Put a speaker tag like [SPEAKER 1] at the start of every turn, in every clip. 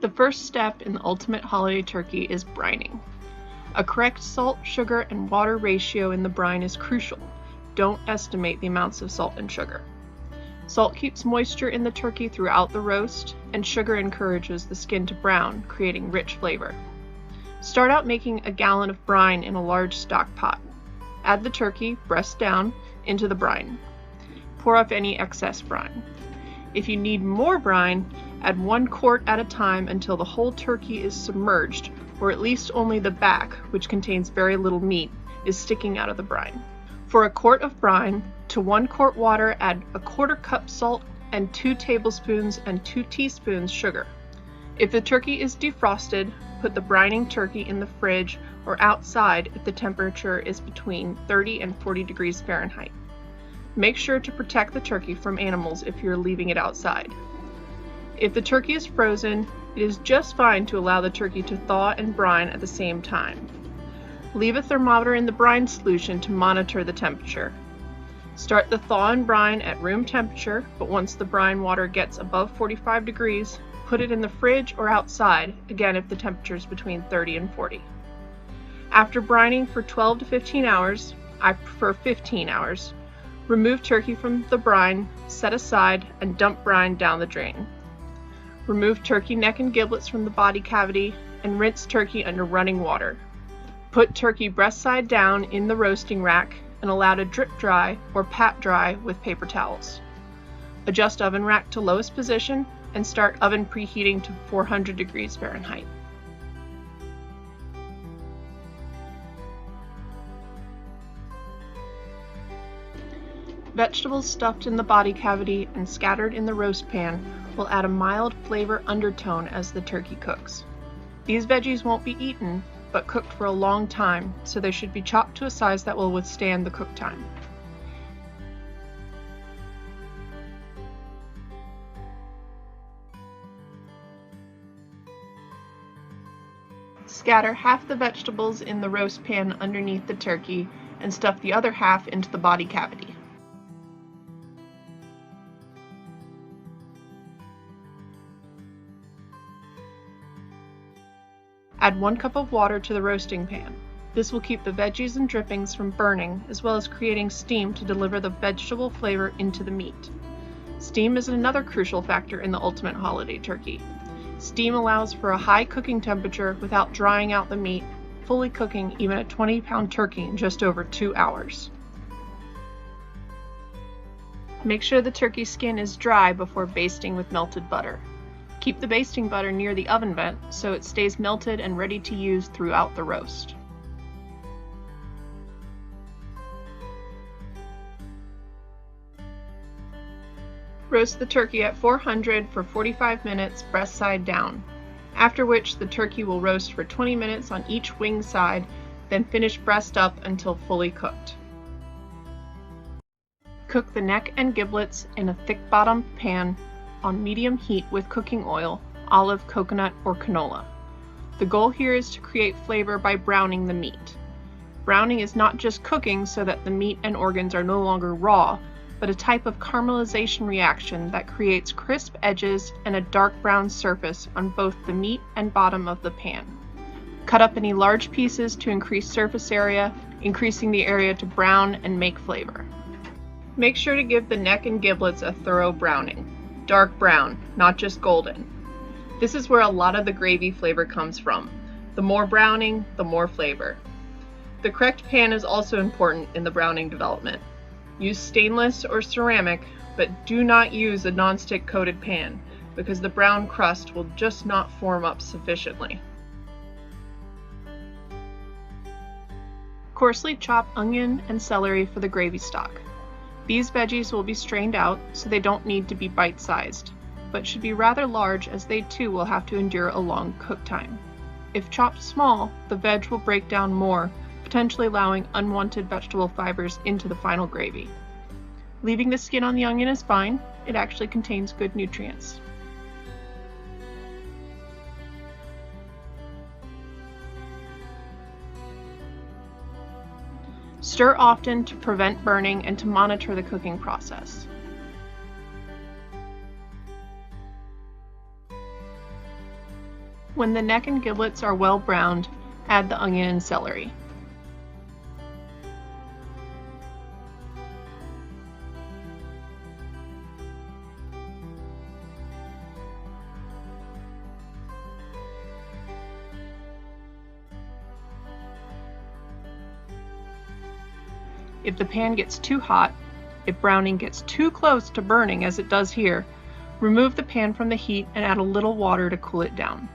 [SPEAKER 1] The first step in the ultimate holiday turkey is brining. A correct salt, sugar, and water ratio in the brine is crucial. Don't estimate the amounts of salt and sugar. Salt keeps moisture in the turkey throughout the roast, and sugar encourages the skin to brown, creating rich flavor. Start out making a gallon of brine in a large stock pot. Add the turkey, breast down, into the brine. Pour off any excess brine. If you need more brine, add 1 quart at a time until the whole turkey is submerged, or at least only the back, which contains very little meat, is sticking out of the brine. For a quart of brine, to 1 quart water add a 1/4 cup salt and 2 tablespoons and 2 teaspoons sugar. If the turkey is defrosted, put the brining turkey in the fridge or outside if the temperature is between 30 and 40 degrees Fahrenheit. Make sure to protect the turkey from animals if you're leaving it outside. If the turkey is frozen, it is just fine to allow the turkey to thaw and brine at the same time. Leave a thermometer in the brine solution to monitor the temperature. Start the thaw and brine at room temperature, but once the brine water gets above 45 degrees, put it in the fridge or outside, again if the temperature is between 30 and 40. After brining for 12 to 15 hours, I prefer 15 hours, remove turkey from the brine, set aside, and dump brine down the drain. Remove turkey neck and giblets from the body cavity and rinse turkey under running water. Put turkey breast side down in the roasting rack and allow to drip dry or pat dry with paper towels. Adjust oven rack to lowest position and start oven preheating to 400 degrees Fahrenheit. Vegetables stuffed in the body cavity and scattered in the roast pan will add a mild flavor undertone as the turkey cooks. These veggies won't be eaten, but cooked for a long time, so they should be chopped to a size that will withstand the cook time. Scatter half the vegetables in the roast pan underneath the turkey and stuff the other half into the body cavity. Add 1 cup of water to the roasting pan. This will keep the veggies and drippings from burning, as well as creating steam to deliver the vegetable flavor into the meat. Steam is another crucial factor in the ultimate holiday turkey. Steam allows for a high cooking temperature without drying out the meat, fully cooking even a 20-pound turkey in just over 2 hours. Make sure the turkey skin is dry before basting with melted butter. Keep the basting butter near the oven vent so it stays melted and ready to use throughout the roast. Roast the turkey at 400 for 45 minutes, breast side down, after which the turkey will roast for 20 minutes on each wing side, then finish breast up until fully cooked. Cook the neck and giblets in a thick-bottomed pan on medium heat with cooking oil, olive, coconut, or canola. The goal here is to create flavor by browning the meat. Browning is not just cooking so that the meat and organs are no longer raw, but a type of caramelization reaction that creates crisp edges and a dark brown surface on both the meat and bottom of the pan. Cut up any large pieces to increase surface area, increasing the area to brown and make flavor. Make sure to give the neck and giblets a thorough browning. Dark brown, not just golden. This is where a lot of the gravy flavor comes from. The more browning, the more flavor. The correct pan is also important in the browning development. Use stainless or ceramic, but do not use a nonstick coated pan because the brown crust will just not form up sufficiently. Coarsely chop onion and celery for the gravy stock. These veggies will be strained out, so they don't need to be bite-sized, but should be rather large as they too will have to endure a long cook time. If chopped small, the veg will break down more, potentially allowing unwanted vegetable fibers into the final gravy. Leaving the skin on the onion is fine, it actually contains good nutrients. Stir often to prevent burning and to monitor the cooking process. When the neck and giblets are well browned, add the onion and celery. If the pan gets too hot, if browning gets too close to burning as it does here, remove the pan from the heat and add a little water to cool it down.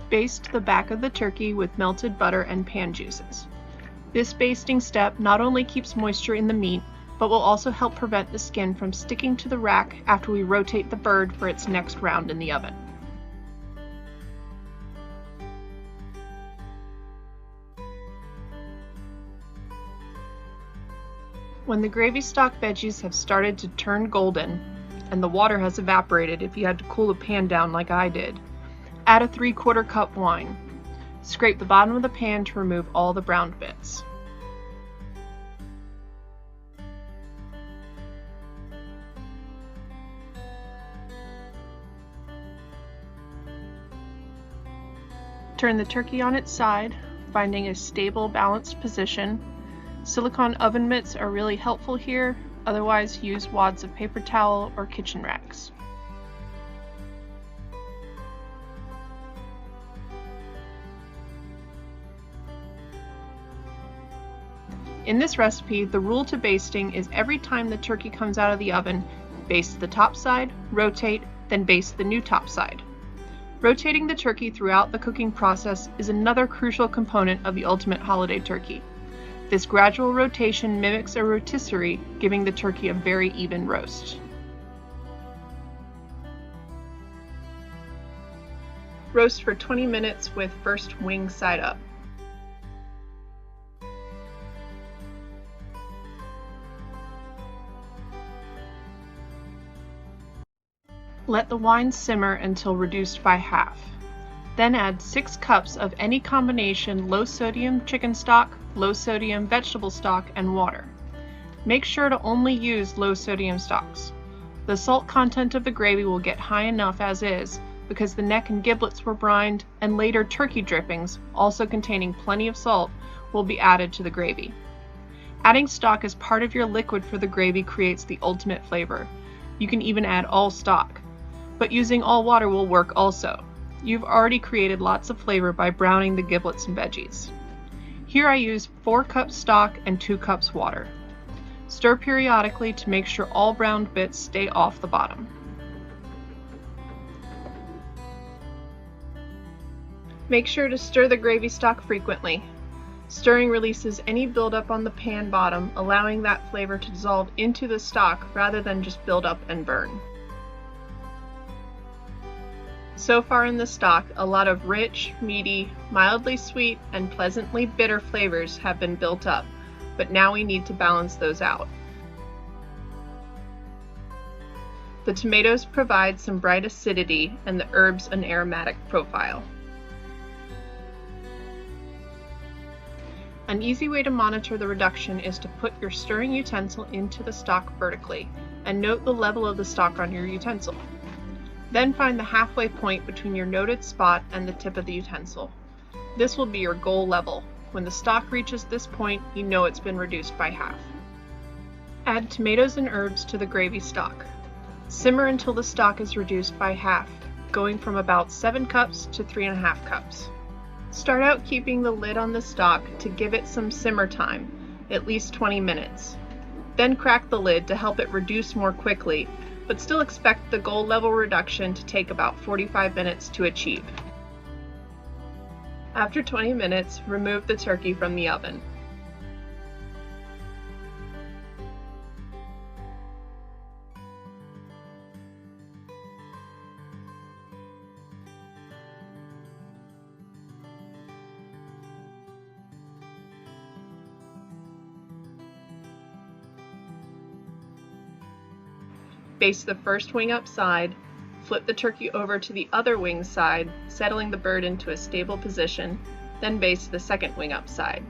[SPEAKER 1] Baste the back of the turkey with melted butter and pan juices. This basting step not only keeps moisture in the meat, but will also help prevent the skin from sticking to the rack after we rotate the bird for its next round in the oven. When the gravy stock veggies have started to turn golden, and the water has evaporated if you had to cool the pan down like I did, add a 3/4 cup wine. Scrape the bottom of the pan to remove all the browned bits. Turn the turkey on its side, finding a stable, balanced position. Silicone oven mitts are really helpful here, otherwise use wads of paper towel or kitchen racks. In this recipe, the rule to basting is every time the turkey comes out of the oven, baste the top side, rotate, then baste the new top side. Rotating the turkey throughout the cooking process is another crucial component of the ultimate holiday turkey. This gradual rotation mimics a rotisserie, giving the turkey a very even roast. Roast for 20 minutes with first wing side up. Let the wine simmer until reduced by half. Then add 6 cups of any combination low-sodium chicken stock, low-sodium vegetable stock, and water. Make sure to only use low-sodium stocks. The salt content of the gravy will get high enough as is because the neck and giblets were brined, and later turkey drippings, also containing plenty of salt, will be added to the gravy. Adding stock as part of your liquid for the gravy creates the ultimate flavor. You can even add all stock. But using all water will work also. You've already created lots of flavor by browning the giblets and veggies. Here I use 4 cups stock and 2 cups water. Stir periodically to make sure all browned bits stay off the bottom. Make sure to stir the gravy stock frequently. Stirring releases any buildup on the pan bottom, allowing that flavor to dissolve into the stock rather than just build up and burn. So far in the stock, a lot of rich, meaty, mildly sweet, and pleasantly bitter flavors have been built up, but now we need to balance those out. The tomatoes provide some bright acidity and the herbs an aromatic profile. An easy way to monitor the reduction is to put your stirring utensil into the stock vertically and note the level of the stock on your utensil. Then find the halfway point between your noted spot and the tip of the utensil. This will be your goal level. When the stock reaches this point, you know it's been reduced by half. Add tomatoes and herbs to the gravy stock. Simmer until the stock is reduced by half, going from about 7 cups to 3.5 cups. Start out keeping the lid on the stock to give it some simmer time, at least 20 minutes. Then crack the lid to help it reduce more quickly, but still expect the goal level reduction to take about 45 minutes to achieve. After 20 minutes, remove the turkey from the oven. Baste the first wing up side, flip the turkey over to the other wing side, settling the bird into a stable position, then baste the second wing up side.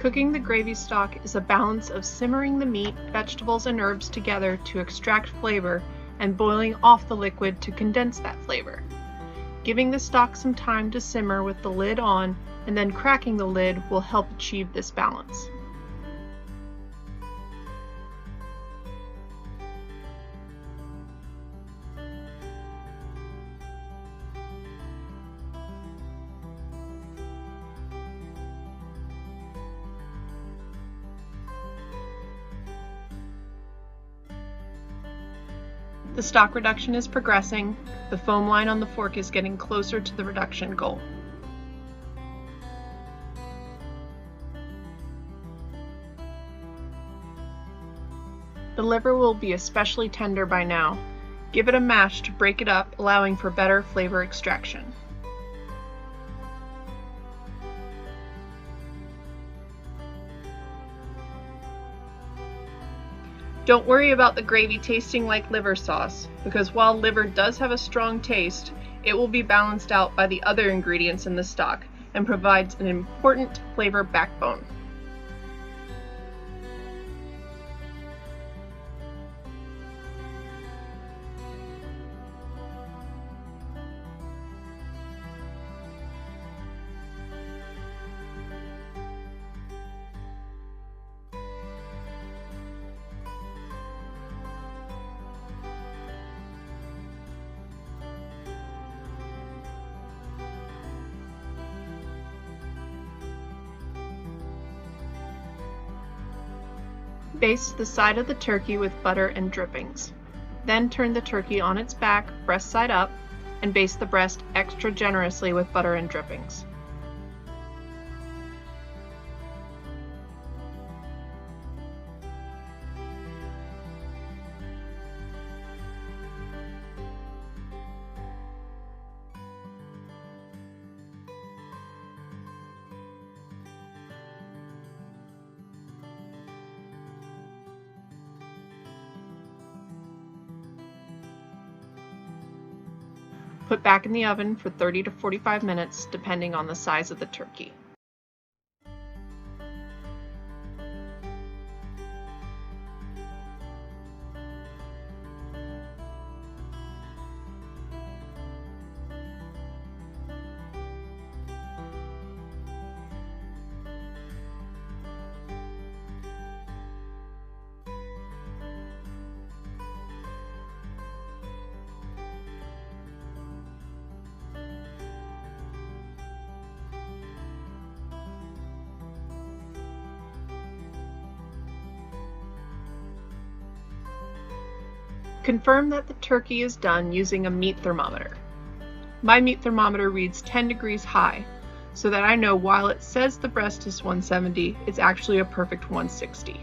[SPEAKER 1] Cooking the gravy stock is a balance of simmering the meat, vegetables, and herbs together to extract flavor and boiling off the liquid to condense that flavor. Giving the stock some time to simmer with the lid on and then cracking the lid will help achieve this balance. The stock reduction is progressing. The foam line on the fork is getting closer to the reduction goal. The liver will be especially tender by now. Give it a mash to break it up, allowing for better flavor extraction. Don't worry about the gravy tasting like liver sauce, because while liver does have a strong taste, it will be balanced out by the other ingredients in the stock and provides an important flavor backbone. Baste the side of the turkey with butter and drippings. Then turn the turkey on its back, breast side up, and baste the breast extra generously with butter and drippings. Put back in the oven for 30 to 45 minutes, depending on the size of the turkey. Confirm that the turkey is done using a meat thermometer. My meat thermometer reads 10 degrees high, so that I know while it says the breast is 170, it's actually a perfect 160.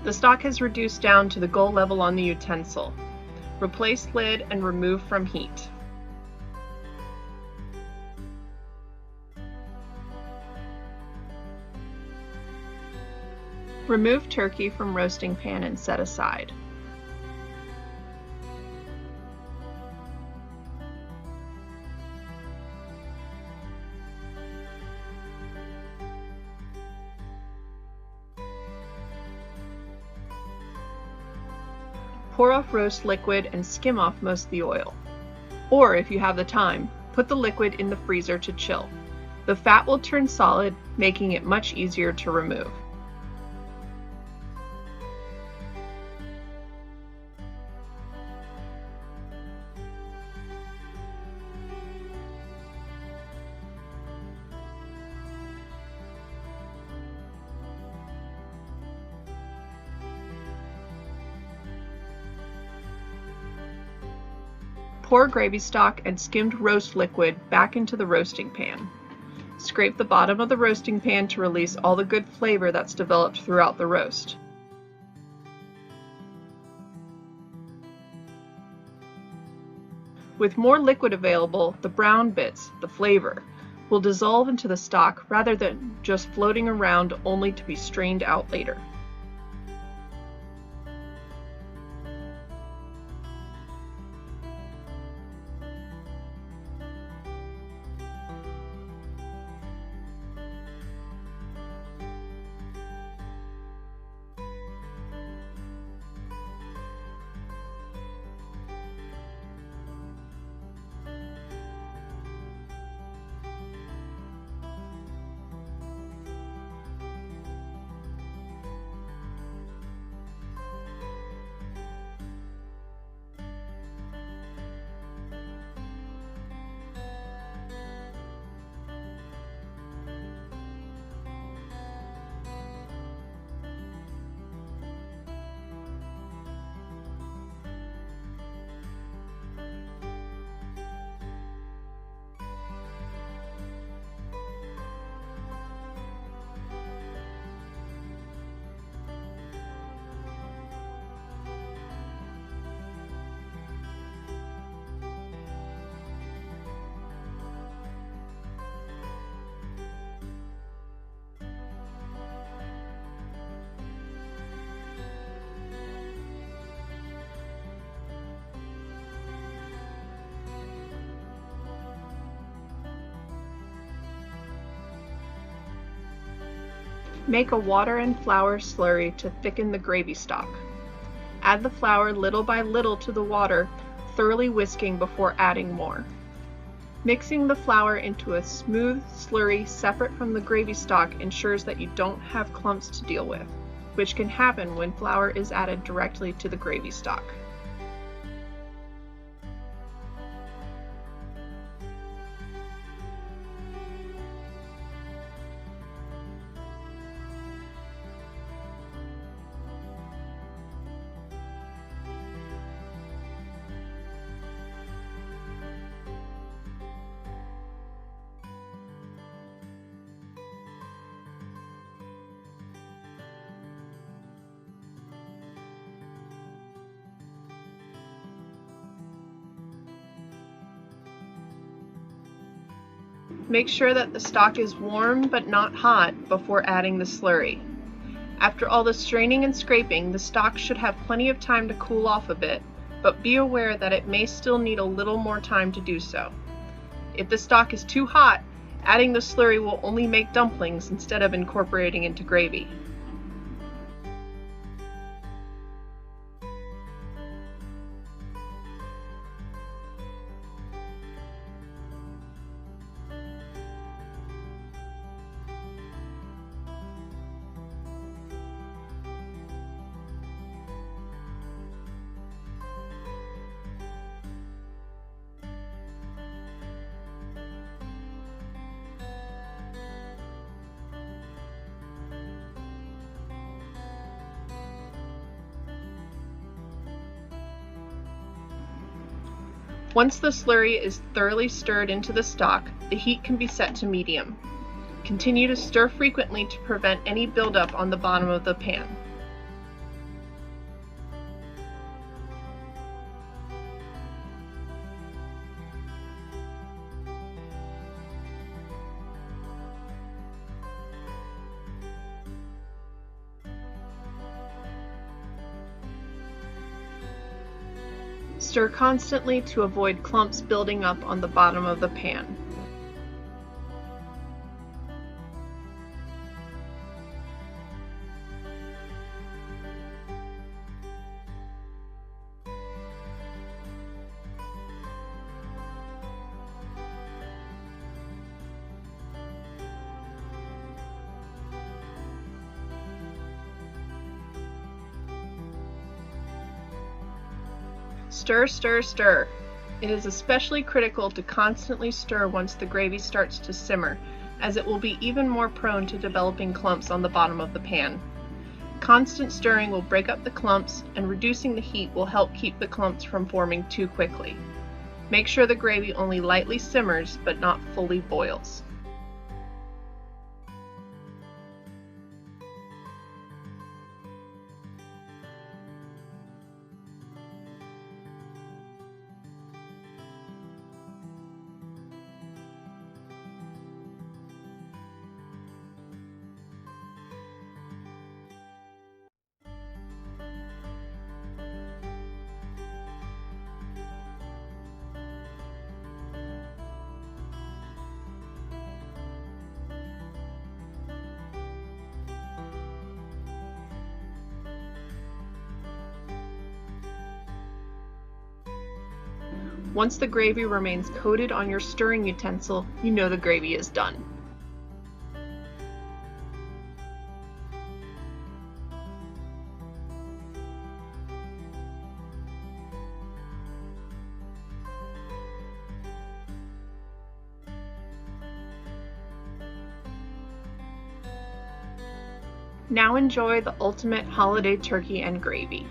[SPEAKER 1] The stock has reduced down to the goal level on the utensil. Replace lid and remove from heat. Remove turkey from roasting pan and set aside. Pour off roast liquid and skim off most of the oil. Or, if you have the time, put the liquid in the freezer to chill. The fat will turn solid, making it much easier to remove. Pour gravy stock and skimmed roast liquid back into the roasting pan. Scrape the bottom of the roasting pan to release all the good flavor that's developed throughout the roast. With more liquid available, the brown bits, the flavor, will dissolve into the stock rather than just floating around only to be strained out later. Make a water and flour slurry to thicken the gravy stock. Add the flour little by little to the water, thoroughly whisking before adding more. Mixing the flour into a smooth slurry separate from the gravy stock ensures that you don't have clumps to deal with, which can happen when flour is added directly to the gravy stock. Make sure that the stock is warm but not hot before adding the slurry. After all the straining and scraping, the stock should have plenty of time to cool off a bit, but be aware that it may still need a little more time to do so. If the stock is too hot, adding the slurry will only make dumplings instead of incorporating into gravy. Once the slurry is thoroughly stirred into the stock, the heat can be set to medium. Continue to stir frequently to prevent any buildup on the bottom of the pan. Stir constantly to avoid clumps building up on the bottom of the pan. Stir, stir, stir. It is especially critical to constantly stir once the gravy starts to simmer, as it will be even more prone to developing clumps on the bottom of the pan. Constant stirring will break up the clumps, and reducing the heat will help keep the clumps from forming too quickly. Make sure the gravy only lightly simmers, but not fully boils. Once the gravy remains coated on your stirring utensil, you know the gravy is done. Now enjoy the ultimate holiday turkey and gravy.